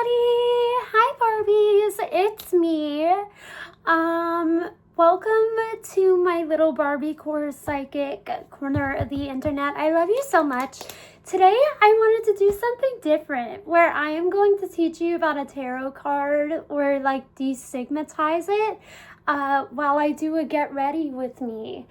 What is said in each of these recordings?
everybody! Hi Barbies, it's me. Welcome to my little Barbie core psychic corner of the internet. I love you so much. Today I wanted to do something different where I am going to teach you about a tarot card or like destigmatize it while I do a get ready with me.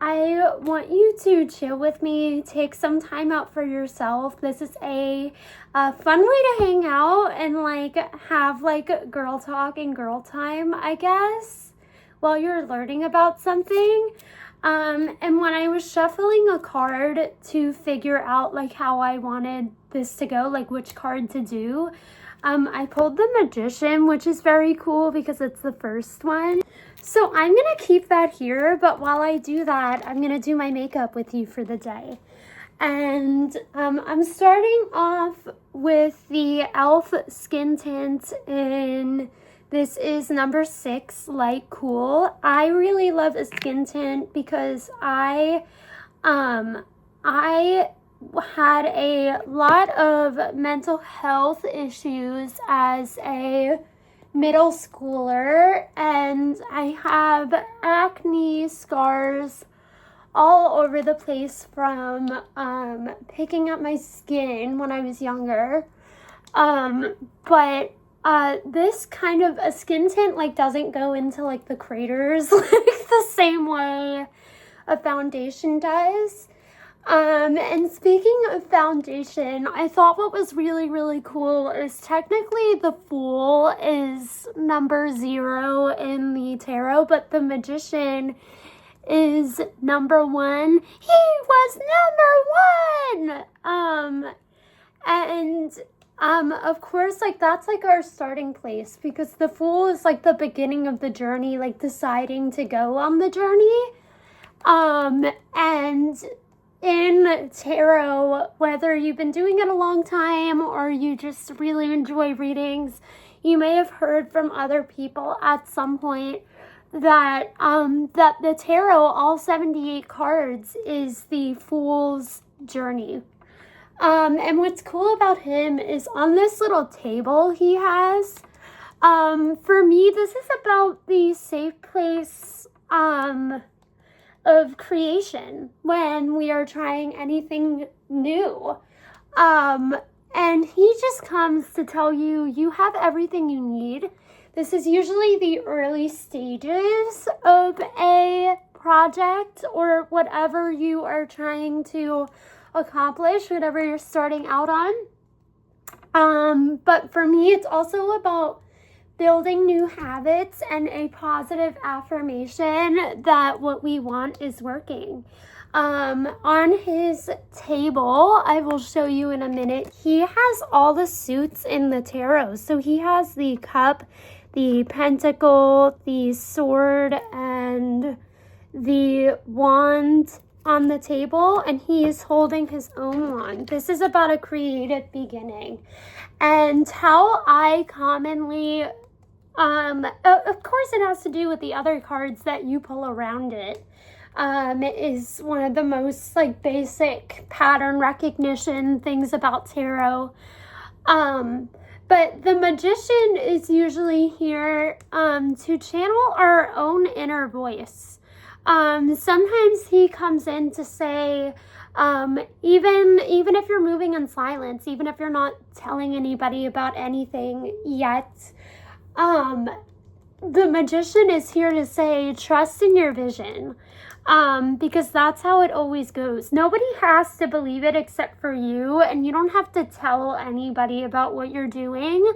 I want you to chill with me, take some time out for yourself. This is a fun way to hang out and like have like girl talk and girl time, I guess, while you're learning about something. And when I was shuffling a card to figure out like how I wanted this to go, like which card to do, I pulled the Magician, which is very cool because it's the first one. So I'm going to keep that here, but while I do that, I'm going to do my makeup with you for the day. And I'm starting off with the e.l.f. skin tint in, this is number 6, Light Cool. I really love a skin tint because I had a lot of mental health issues as a middle schooler, and I have acne scars all over the place from picking up my skin when I was younger. But this kind of a skin tint like doesn't go into like the craters like the same way a foundation does. And speaking of foundation, I thought what was really, really cool is technically the Fool is number 0 in the tarot, but the Magician is number 1. He was number 1! Of course, like, that's, like, our starting place, because the Fool is, like, the beginning of the journey, like, deciding to go on the journey. And in tarot, whether you've been doing it a long time or you just really enjoy readings, you may have heard from other people at some point that that the tarot, all 78 cards, is the Fool's journey. And what's cool about him is on this little table he has, for me, this is about the safe place of creation when we are trying anything new. And he just comes to tell you, you have everything you need. This is usually the early stages of a project or whatever you are trying to accomplish, whatever you're starting out on. But for me, it's also about building new habits and a positive affirmation that what we want is working. On his table, I will show you in a minute, he has all the suits in the tarot. So he has the cup, the pentacle, the sword, and the wand on the table, and he is holding his own wand. This is about a creative beginning. And how I commonly, of course it has to do with the other cards that you pull around it. It is one of the most like basic pattern recognition things about tarot. But the Magician is usually here to channel our own inner voice. Sometimes he comes in to say, even if you're moving in silence, even if you're not telling anybody about anything yet, the Magician is here to say, trust in your vision, because that's how it always goes. Nobody has to believe it except for you, and you don't have to tell anybody about what you're doing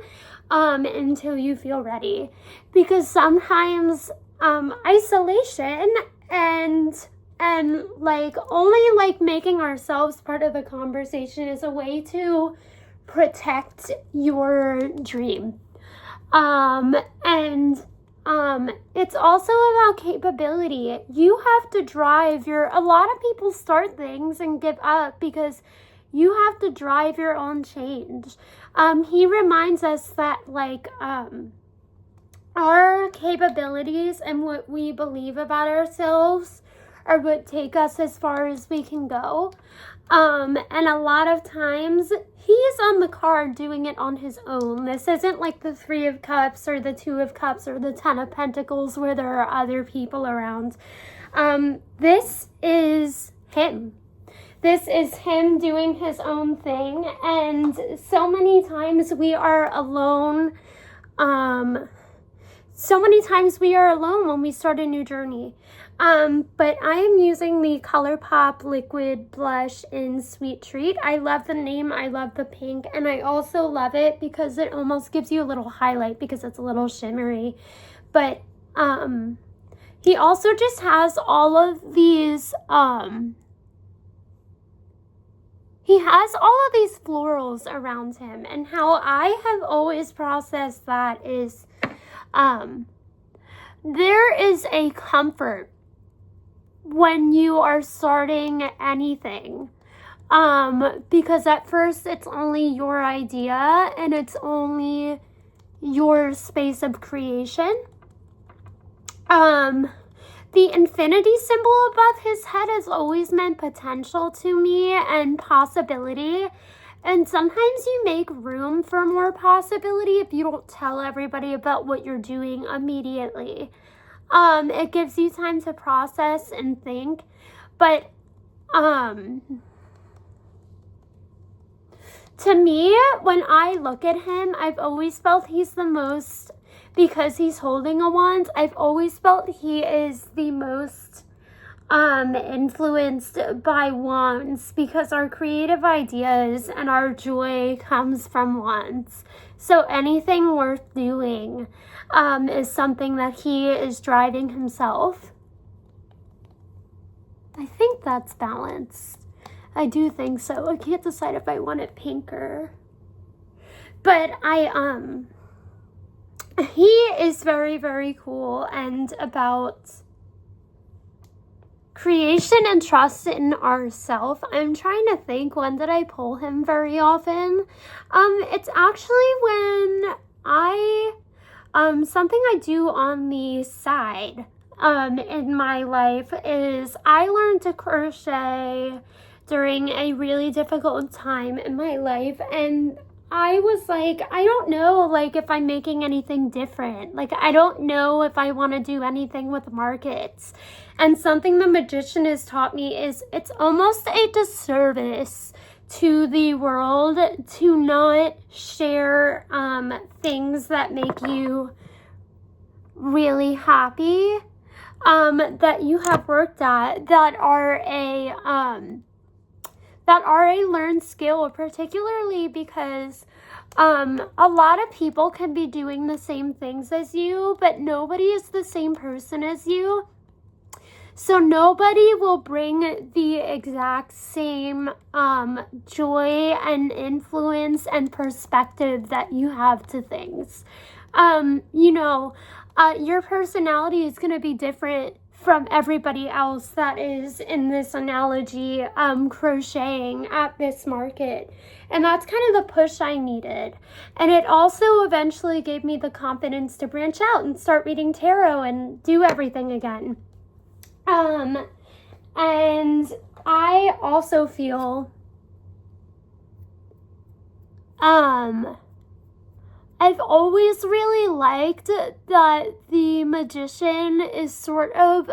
until you feel ready, because sometimes isolation and like only like making ourselves part of the conversation is a way to protect your dream. It's also about capability. You have to drive a lot of people start things and give up because you have to drive your own change. He reminds us that like, our capabilities and what we believe about ourselves are what take us as far as we can go. And a lot of times he's on the card doing it on his own. This isn't like the Three of Cups or the Two of Cups or the Ten of Pentacles where there are other people around. This is him. This is him doing his own thing. And so many times we are alone. So many times we are alone when we start a new journey. But I am using the ColourPop Liquid Blush in Sweet Treat. I love the name, I love the pink, and I also love it because it almost gives you a little highlight because it's a little shimmery. But he also just has all of these, he has all of these florals around him, and how I have always processed that is, there is a comfort when you are starting anything, because at first it's only your idea and it's only your space of creation. The infinity symbol above his head has always meant potential to me and possibility. And sometimes you make room for more possibility if you don't tell everybody about what you're doing immediately. It gives you time to process and think. But to me, when I look at him, I've always felt he's the most, because he's holding a wand, I've always felt he is the most influenced by wands, because our creative ideas and our joy comes from wands. So anything worth doing is something that he is driving himself. I think that's balanced. I do think so. I can't decide if I want it pinker. But he is very, very cool and about creation and trust in ourself. I'm trying to think, when did I pull him very often? It's actually when something I do on the side in my life is I learned to crochet during a really difficult time in my life, and I was like, I don't know, like, if I'm making anything different. Like, I don't know if I want to do anything with markets. And something the magician has taught me is it's almost a disservice to the world to not share things that make you really happy, that you have worked at, that are a learned skill, particularly because a lot of people can be doing the same things as you, but nobody is the same person as you. So nobody will bring the exact same joy and influence and perspective that you have to things. Your personality is going to be different from everybody else that is, in this analogy, crocheting at this market. And that's kind of the push I needed. And it also eventually gave me the confidence to branch out and start reading tarot and do everything again. And I also feel I've always really liked that the magician is sort of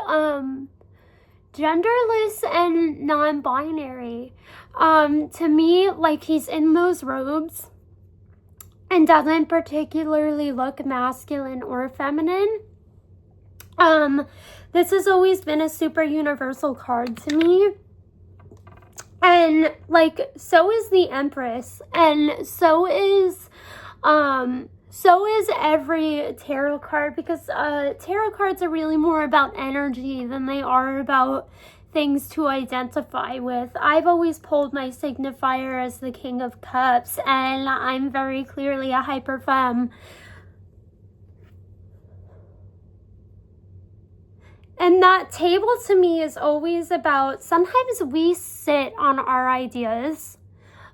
genderless and non-binary. To me, like, he's in those robes and doesn't particularly look masculine or feminine. This has always been a super universal card to me. And, like, so is the Empress, and so is every tarot card, because tarot cards are really more about energy than they are about things to identify with. I've always pulled my signifier as the King of Cups, and I'm very clearly a hyper femme. And that table to me is always about, sometimes we sit on our ideas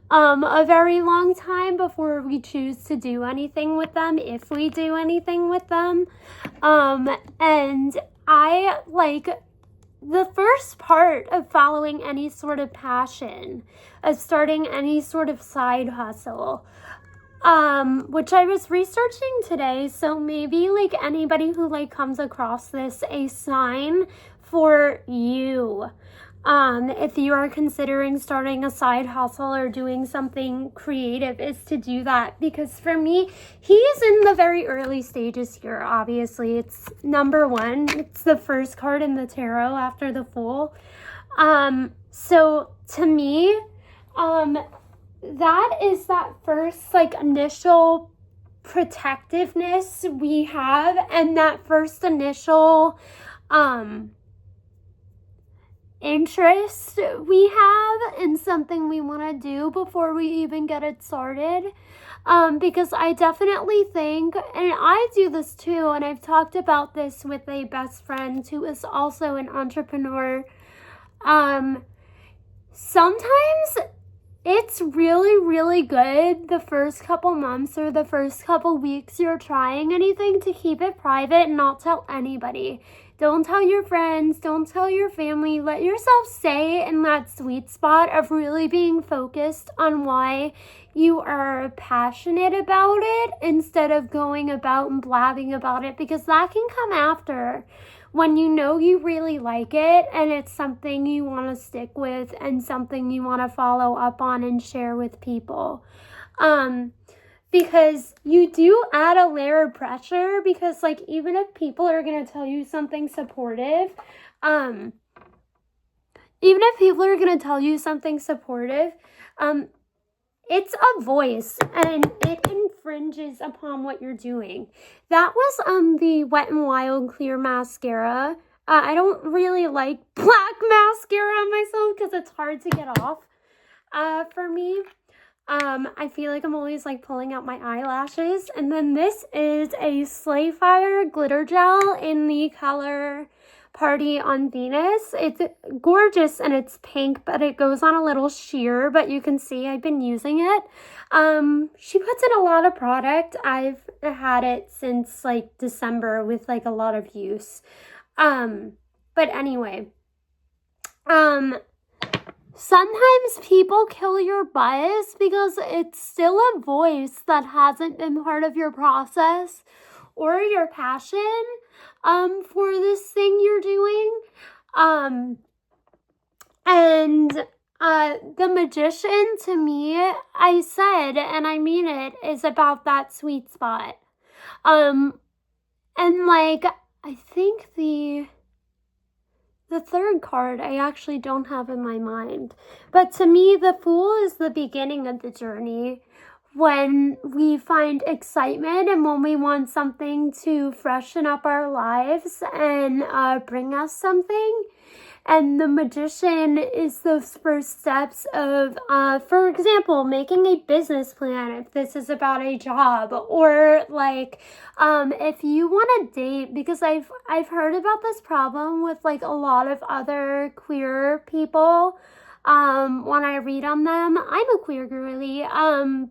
a very long time before we choose to do anything with them, if we do anything with them. And I, like, the first part of following any sort of passion, of starting any sort of side hustle, which I was researching today. So maybe like anybody who like comes across this, a sign for you, if you are considering starting a side hustle or doing something creative, is to do that. Because for me, he is in the very early stages here. Obviously, it's number one. It's the first card in the tarot after the Fool. So to me, that is that first like initial protectiveness we have, and that first initial interest we have in something we want to do before we even get it started. Because I definitely think, and I do this too, and I've talked about this with a best friend who is also an entrepreneur. Sometimes it's really, really good the first couple months or the first couple weeks you're trying anything to keep it private and not tell anybody. Don't tell your friends, don't tell your family. Let yourself stay in that sweet spot of really being focused on why you are passionate about it instead of going about and blabbing about it, because that can come after. When you know you really like it and it's something you want to stick with and something you want to follow up on and share with people. Because you do add a layer of pressure, because like even if people are going to tell you something supportive, it's a voice and it infringes upon what you're doing. That was the Wet n Wild clear mascara. I don't really like black mascara on myself because it's hard to get off for me. I feel like I'm always like pulling out my eyelashes. And then this is a Slayfire glitter gel in the color Party on Venus. It's gorgeous and it's pink, but it goes on a little sheer, but you can see I've been using it. She puts in a lot of product. I've had it since like December with like a lot of use. But anyway, sometimes people kill your buzz because it's still a voice that hasn't been part of your process or your passion for this thing you're doing. The Magician, to me, I said, and I mean it, is about that sweet spot. And like, I think the third card I actually don't have in my mind. But to me, the Fool is the beginning of the journey, when we find excitement and when we want something to freshen up our lives and bring us something. And the Magician is those first steps of, for example, making a business plan if this is about a job, or like if you want to date, because I've heard about this problem with like a lot of other queer people. When I read on them, I'm a queer girly,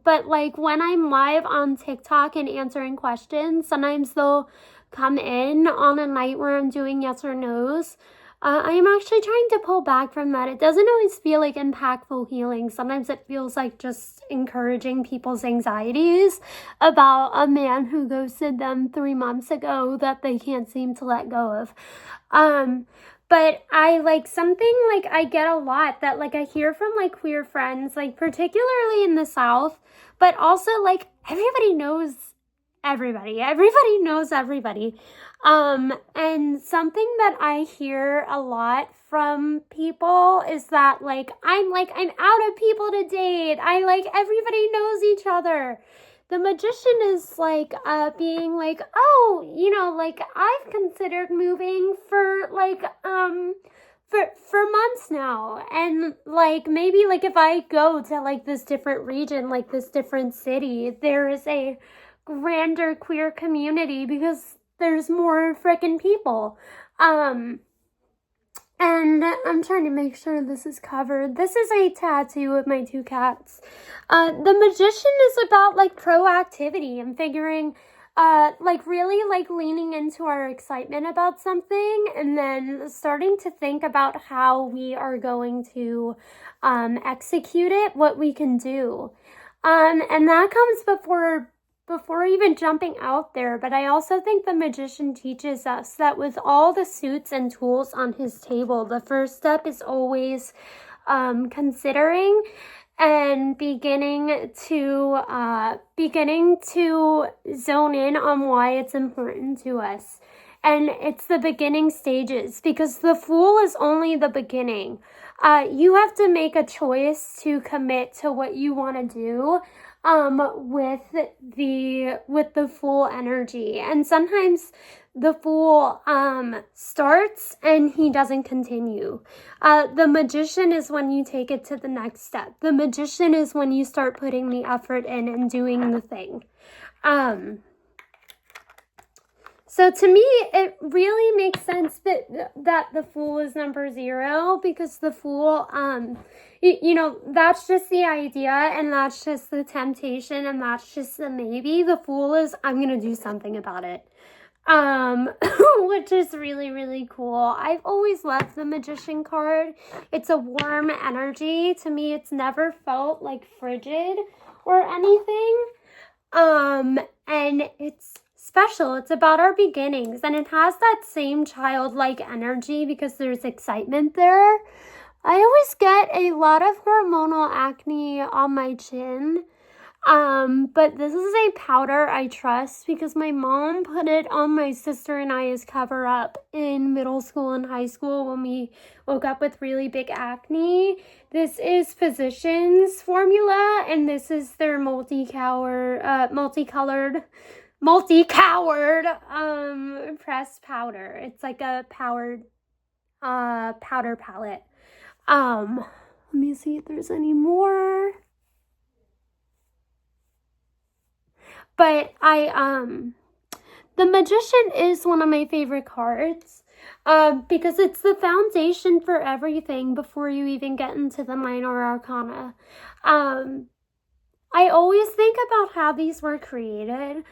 but like when I'm live on TikTok and answering questions, sometimes they'll come in on a night where I'm doing yes or no's. I am actually trying to pull back from that. It doesn't always feel like impactful healing. Sometimes it feels like just encouraging people's anxieties about a man who ghosted them 3 months ago that they can't seem to let go of. But I like something like I get a lot that like I hear from like queer friends, like particularly in the South, but also like everybody knows everybody. Everybody knows everybody. And something that I hear a lot from people is that like I'm out of people to date. I like everybody knows each other. The Magician is like being like, oh, you know, like I've considered moving for like for months now, and like maybe like if I go to like this different region, like this different city, there is a grander queer community because there's more frickin' people. And I'm trying to make sure this is covered. This is a tattoo of my 2 cats. The Magician is about like proactivity and figuring like really like leaning into our excitement about something and then starting to think about how we are going to execute it, what we can do. And that comes before even jumping out there. But I also think the magician teaches us that with all the suits and tools on his table, the first step is always considering and beginning to zone in on why it's important to us. And it's the beginning stages, because the Fool is only the beginning. You have to make a choice to commit to what you want to do with the Fool energy. And sometimes the Fool starts and he doesn't continue. The Magician is when you take it to the next step. The Magician is when you start putting the effort in and doing the thing. So to me, it really makes sense that the Fool is number 0, because the Fool, that's just the idea, and that's just the temptation, and that's just the maybe. The Fool is, I'm going to do something about it, which is really, really cool. I've always loved the Magician card. It's a warm energy. To me, it's never felt like frigid or anything. And it's special. It's about our beginnings, and it has that same childlike energy because there's excitement there. I always get a lot of hormonal acne on my chin, but this is a powder I trust because my mom put it on my sister and I as cover up in middle school and high school when we woke up with really big acne. This is Physicians formula, and this is their multicolored pressed powder. It's like a powder palette. Let me see if there's any more. But the Magician is one of my favorite cards because it's the foundation for everything before you even get into the minor arcana. I always think about how these were created.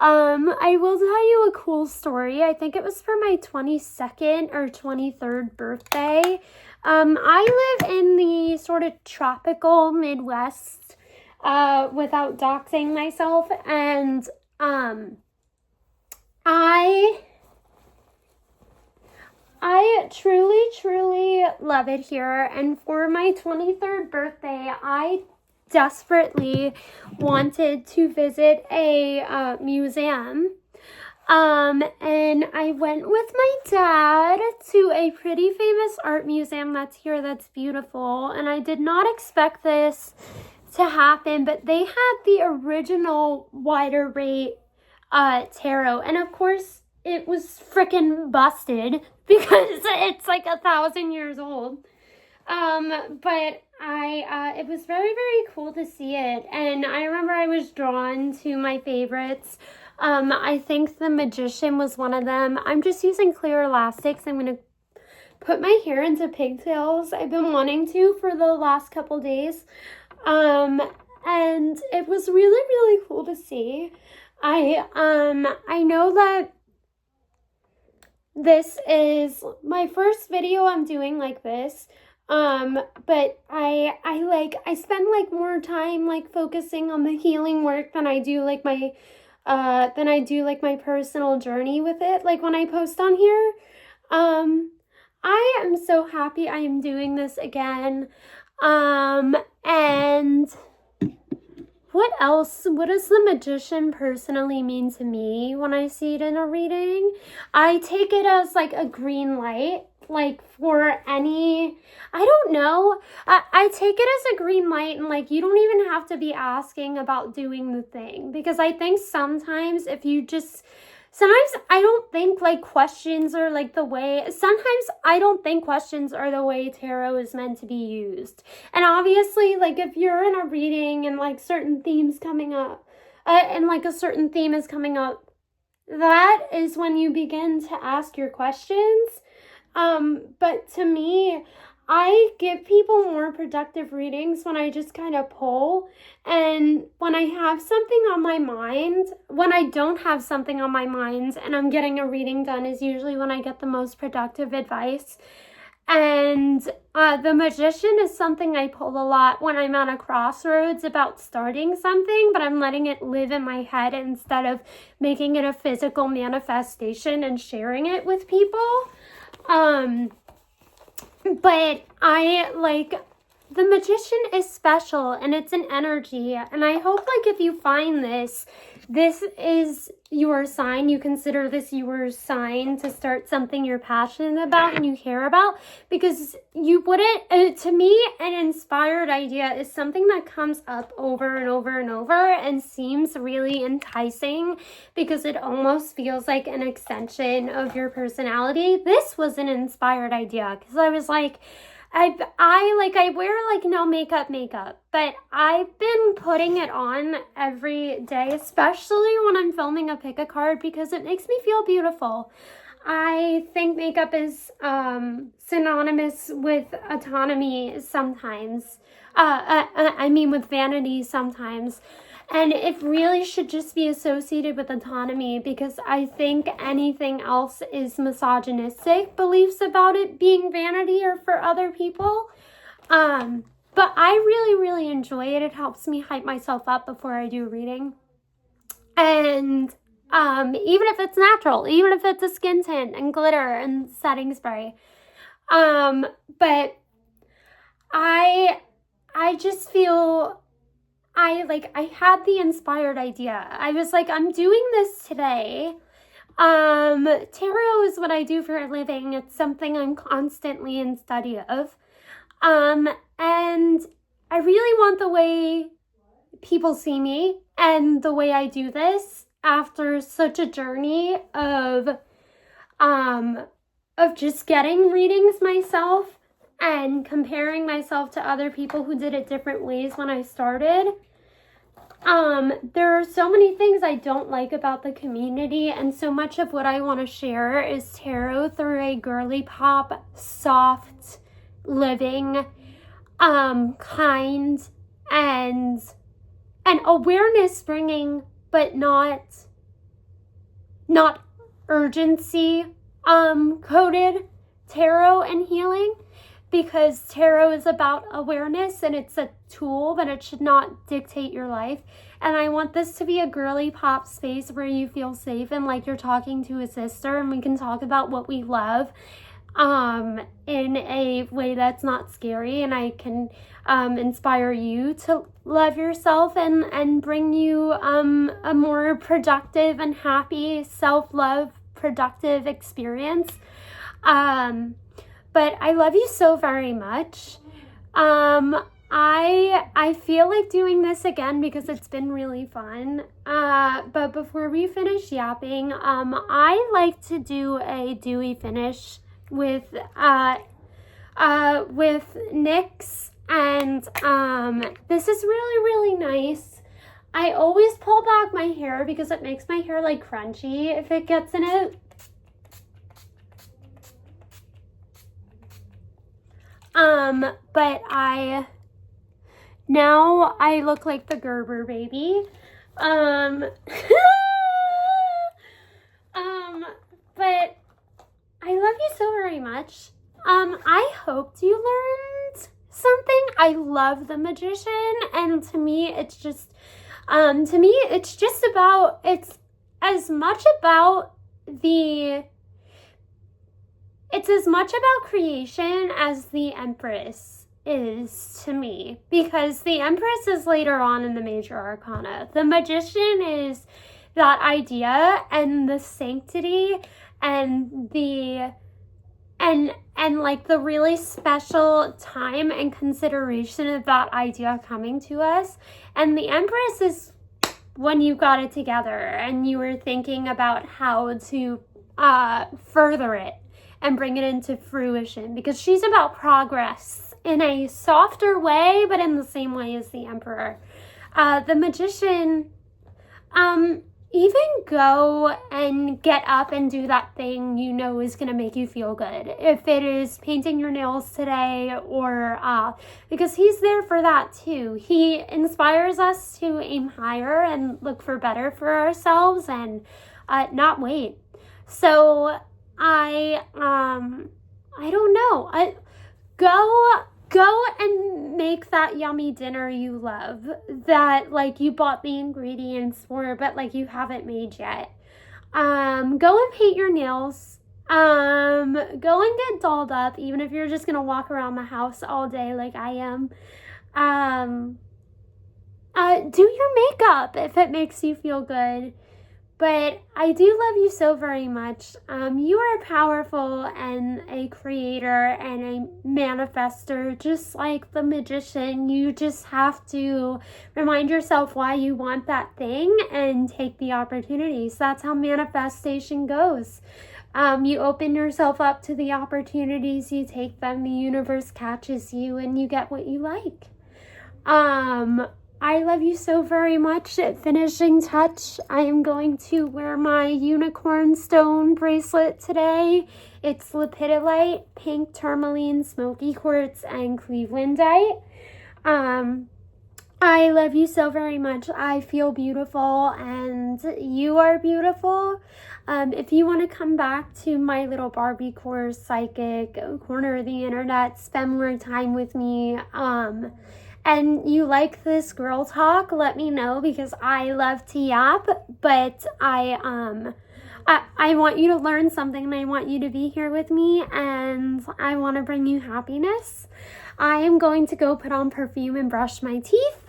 I will tell you a cool story. I think it was for my 22nd or 23rd birthday. I live in the sort of tropical Midwest, without doxing myself, and I truly love it here. And for my 23rd birthday, I desperately wanted to visit a museum. And I went with my dad to a pretty famous art museum that's here that's beautiful. And I did not expect this to happen, but they had the original wider rate tarot. And of course, it was freaking busted because it's like 1,000 years old. But it was very, very cool to see it. And I remember I was drawn to my favorites. I think the Magician was one of them. I'm just using clear elastics. I'm going to put my hair into pigtails. I've been wanting to for the last couple days. And it was really, really cool to see. I know that this is my first video I'm doing like this. But I spend like more time like focusing on the healing work than I do like my personal journey with it. Like when I post on here, I am so happy I am doing this again. And what else? What does the Magician personally mean to me when I see it in a reading? I take it as like a green light. Like for any, I don't know. I take it as a green light, and like you don't even have to be asking about doing the thing, because I think sometimes I don't think like questions are like sometimes I don't think questions are the way tarot is meant to be used. And obviously, like if you're in a reading and like certain themes coming up, and like a certain theme is coming up, that is when you begin to ask your questions. But to me, I give people more productive readings when I just kind of pull. And when I have something on my mind, when I don't have something on my mind and I'm getting a reading done is usually when I get the most productive advice. And the Magician is something I pull a lot when I'm at a crossroads about starting something, but I'm letting it live in my head instead of making it a physical manifestation and sharing it with people. But I like the Magician is special and it's an energy. And I hope like if you find this is your sign, you consider this your sign to start something you're passionate about and you care about, because you wouldn't, to me, an inspired idea is something that comes up over and over and over and seems really enticing because it almost feels like an extension of your personality. This was an inspired idea because I was like, I wear like no makeup, but I've been putting it on every day, especially when I'm filming a pick a card because it makes me feel beautiful. I think makeup is synonymous with autonomy sometimes. With vanity sometimes. And it really should just be associated with autonomy because I think anything else is misogynistic beliefs about it being vanity or for other people. But I really, really enjoy it. It helps me hype myself up before I do reading. And even if it's natural, even if it's a skin tint and glitter and setting spray. But I just feel I had the inspired idea. I was like, I'm doing this today. Tarot is what I do for a living. It's something I'm constantly in study of. And I really want the way people see me and the way I do this after such a journey of just getting readings myself and comparing myself to other people who did it different ways when I started. There are so many things I don't like about the community, and so much of what I want to share is tarot through a girly pop, soft, living, kind, and awareness bringing, but not urgency, coded tarot and healing. Because tarot is about awareness and it's a tool, but it should not dictate your life. And I want this to be a girly pop space where you feel safe and like you're talking to a sister and we can talk about what we love in a way that's not scary, and I can inspire you to love yourself and bring you a more productive and happy self-love productive experience. But I love you so very much. I feel like doing this again because it's been really fun. But before we finish yapping, I like to do a dewy finish with NYX, and this is really, really nice. I always pull back my hair because it makes my hair like crunchy if it gets in it. But now I look like the Grwm baby. But I love you so very much. I hoped you learned something. I love the Magician, and to me, it's just about, it's as much about creation as the Empress is to me, because the Empress is later on in the major arcana. The Magician is that idea and the sanctity and like the really special time and consideration of that idea coming to us. And the Empress is when you got it together and you were thinking about how to further it and bring it into fruition, because she's about progress in a softer way, but in the same way as the Emperor. The Magician, even go and get up and do that thing you know is going to make you feel good. If it is painting your nails today, or because he's there for that too. He inspires us to aim higher and look for better for ourselves, and not wait. So I don't know. Go and make that yummy dinner you love, that like you bought the ingredients for, but like you haven't made yet. Go and paint your nails. Go and get dolled up, even if you're just gonna walk around the house all day like I am. Do your makeup if it makes you feel good. But I do love you so very much. You are powerful and a creator and a manifester, just like the magician. You just have to remind yourself why you want that thing and take the opportunities. That's how manifestation goes. You open yourself up to the opportunities, you take them, the universe catches you, and you get what you like. I love you so very much. Finishing touch, I am going to wear my unicorn stone bracelet today. It's lepidolite, pink tourmaline, smoky quartz, and clevelandite. I love you so very much. I feel beautiful, and you are beautiful. If you want to come back to my little Barbie course, psychic corner of the internet, spend more time with me, and you like this girl talk, let me know, because I love to yap, but I want you to learn something, and I want you to be here with me, and I want to bring you happiness. I am going to go put on perfume and brush my teeth.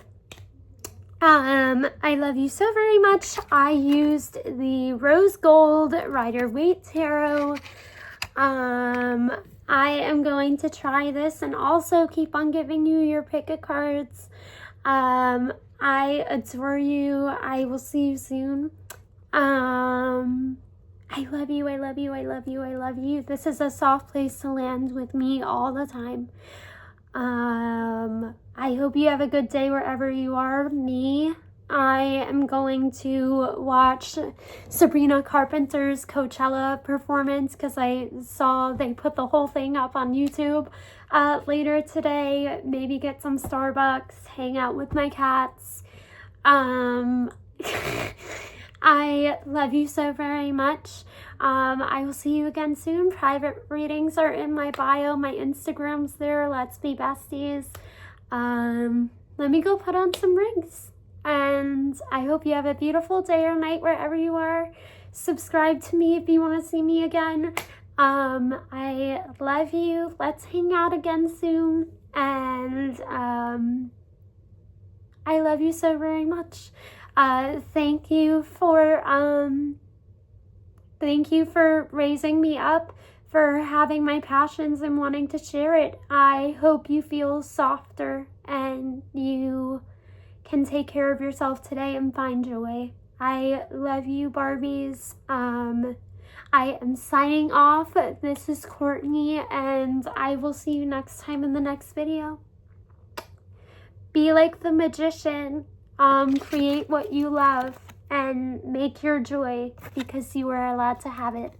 I love you so very much. I used the rose gold Rider-Waite tarot. I am going to try this and also keep on giving you your pick of cards. I adore you. I will see you soon. I love you. I love you. I love you. I love you. This is a soft place to land with me all the time. I hope you have a good day wherever you are. I am going to watch Sabrina Carpenter's Coachella performance, because I saw they put the whole thing up on YouTube later today. Maybe get some Starbucks, hang out with my cats. I love you so very much. I will see you again soon. Private readings are in my bio. My Instagram's there. Let's be besties. Let me go put on some rings. And I hope you have a beautiful day or night wherever you are. Subscribe to me if you want to see me again. I love you. Let's hang out again soon. And I love you so very much. Thank you for raising me up, for having my passions and wanting to share it. I hope you feel softer and you can take care of yourself today and find joy. I love you, Barbies. I am signing off. This is Courtney, and I will see you next time in the next video. Be like the magician. Create what you love and make your joy, because you are allowed to have it.